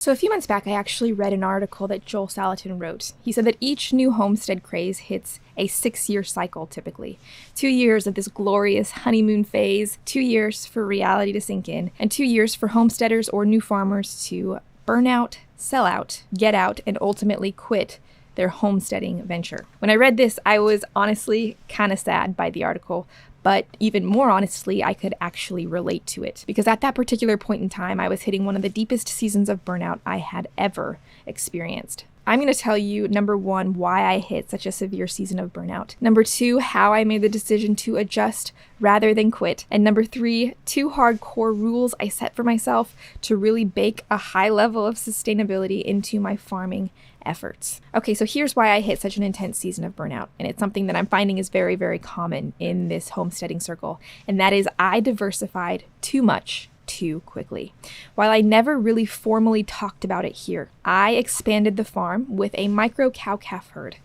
So a few months back, I actually read an article that Joel Salatin wrote. He said that each new homestead craze hits a 6-year cycle typically. 2 years of this glorious honeymoon phase, 2 years for reality to sink in, and 2 years for homesteaders or new farmers to burn out, sell out, get out, and ultimately quit their homesteading venture. When I read this, I was honestly kind of sad by the article, but even more honestly, I could actually relate to it. Because at that particular point in time, I was hitting one of the deepest seasons of burnout I had ever experienced. I'm going to tell you, number 1, why I hit such a severe season of burnout. Number 2, how I made the decision to adjust rather than quit. And number 3, 2 hardcore rules I set for myself to really bake a high level of sustainability into my farming efforts. Okay, so here's why I hit such an intense season of burnout. And it's something that I'm finding is very, very common in this homesteading circle. And that is I diversified too much too quickly. While I never really formally talked about it here, I expanded the farm with a micro cow-calf herd,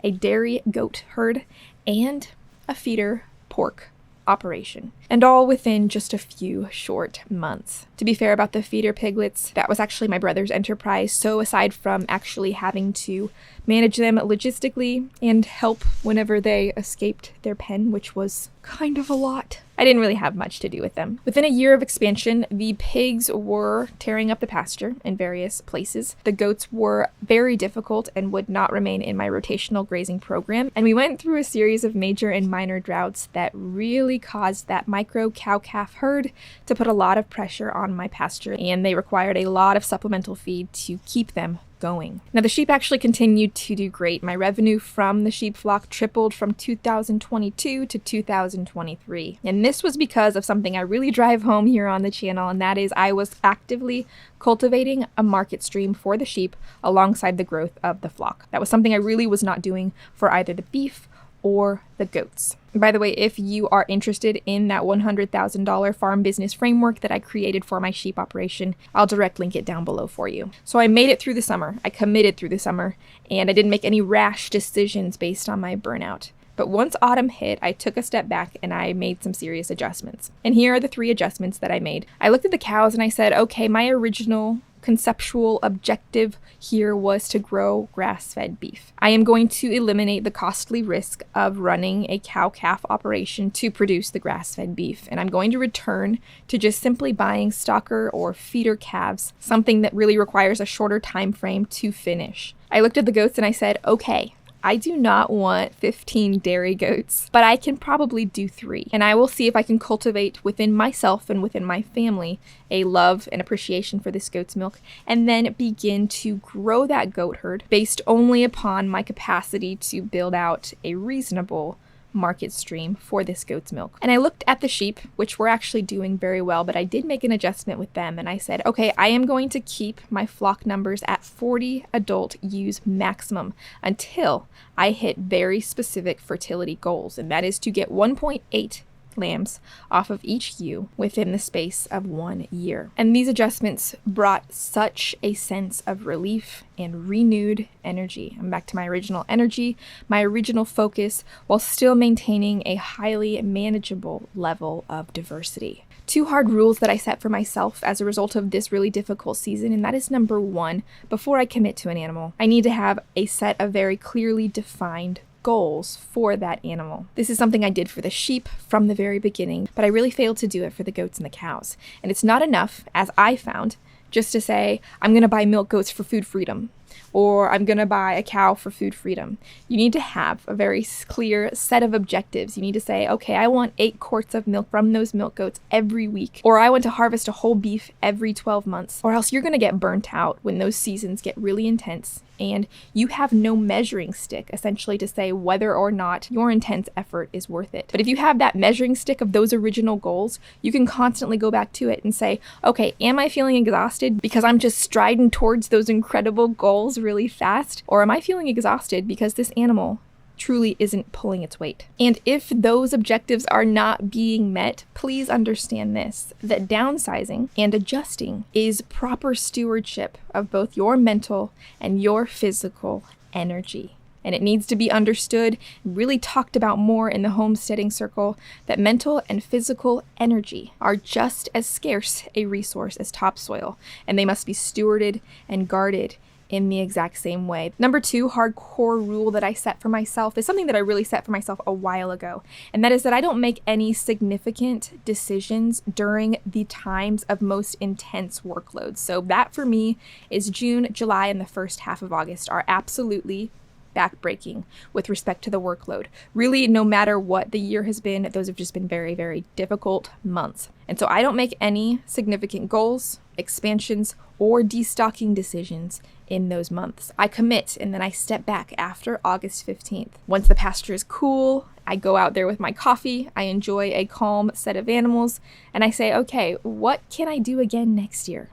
a dairy goat herd, and a feeder pork operation, and all within just a few short months. To be fair about the feeder piglets, that was actually my brother's enterprise, so aside from actually having to manage them logistically and help whenever they escaped their pen, which was kind of a lot, I didn't really have much to do with them. Within a year of expansion, the pigs were tearing up the pasture in various places. The goats were very difficult and would not remain in my rotational grazing program. And we went through a series of major and minor droughts that really caused that micro cow-calf herd to put a lot of pressure on my pasture, and they required a lot of supplemental feed to keep them going. Now, the sheep actually continued to do great. My revenue from the sheep flock tripled from 2022 to 2023. And this was because of something I really drive home here on the channel, and that is I was actively cultivating a market stream for the sheep alongside the growth of the flock. That was something I really was not doing for either the beef or the goats. By the way, if you are interested in that $100,000 farm business framework that I created for my sheep operation, I'll direct link it down below for you. So I made it through the summer, I committed through the summer, and I didn't make any rash decisions based on my burnout. But once autumn hit, I took a step back and I made some serious adjustments. And here are the 3 adjustments that I made. I looked at the cows and I said, okay, my original conceptual objective here was to grow grass-fed beef. I am going to eliminate the costly risk of running a cow-calf operation to produce the grass-fed beef, and I'm going to return to just simply buying stocker or feeder calves, something that really requires a shorter time frame to finish. I looked at the goats and I said, okay, I do not want 15 dairy goats, but I can probably do 3. And I will see if I can cultivate within myself and within my family a love and appreciation for this goat's milk, and then begin to grow that goat herd based only upon my capacity to build out a reasonable market stream for this goat's milk. And I looked at the sheep, which were actually doing very well, but I did make an adjustment with them, and I said, okay, I am going to keep my flock numbers at 40 adult ewes maximum until I hit very specific fertility goals, and that is to get 1.8 lambs off of each ewe within the space of 1 year. And these adjustments brought such a sense of relief and renewed energy. I'm back to my original energy, my original focus, while still maintaining a highly manageable level of diversity. 2 hard rules that I set for myself as a result of this really difficult season, and that is number 1, before I commit to an animal, I need to have a set of very clearly defined goals for that animal. This is something I did for the sheep from the very beginning, but I really failed to do it for the goats and the cows. And it's not enough, as I found, just to say, I'm going to buy milk goats for food freedom, or I'm going to buy a cow for food freedom. You need to have a very clear set of objectives. You need to say, okay, I want 8 quarts of milk from those milk goats every week, or I want to harvest a whole beef every 12 months, or else you're going to get burnt out when those seasons get really intense and you have no measuring stick, essentially, to say whether or not your intense effort is worth it. But if you have that measuring stick of those original goals, you can constantly go back to it and say, okay, am I feeling exhausted because I'm just striding towards those incredible goals really fast? Or am I feeling exhausted because this animal truly isn't pulling its weight? And if those objectives are not being met, please understand this, that downsizing and adjusting is proper stewardship of both your mental and your physical energy. And it needs to be understood, really talked about more in the homesteading circle, that mental and physical energy are just as scarce a resource as topsoil, and they must be stewarded and guarded in the exact same way. Number 2 hardcore rule that I set for myself is something that I really set for myself a while ago, and that is that I don't make any significant decisions during the times of most intense workloads. So that for me is June, July, and the first half of August are absolutely backbreaking with respect to the workload. Really, no matter what the year has been, those have just been very, very difficult months. And so I don't make any significant goals, expansions, or destocking decisions in those months. I commit and then I step back after August 15th. Once the pasture is cool, I go out there with my coffee, I enjoy a calm set of animals, and I say, okay, what can I do again next year?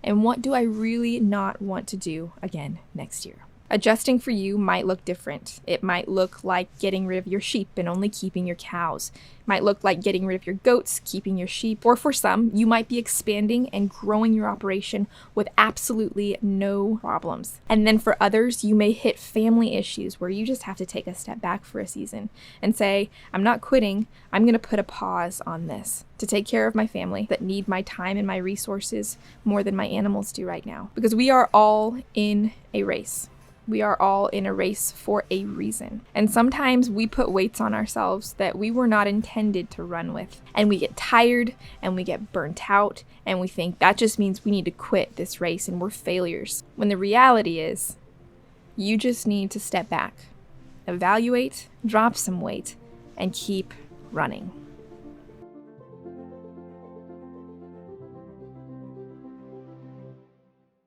And what do I really not want to do again next year? Adjusting for you might look different. It might look like getting rid of your sheep and only keeping your cows. It might look like getting rid of your goats, keeping your sheep. Or for some, you might be expanding and growing your operation with absolutely no problems. And then for others, you may hit family issues where you just have to take a step back for a season and say, I'm not quitting. I'm going to put a pause on this to take care of my family that need my time and my resources more than my animals do right now. Because we are all in a race. We are all in a race for a reason. And sometimes we put weights on ourselves that we were not intended to run with. And we get tired and we get burnt out and we think that just means we need to quit this race and we're failures. When the reality is, you just need to step back, evaluate, drop some weight, and keep running.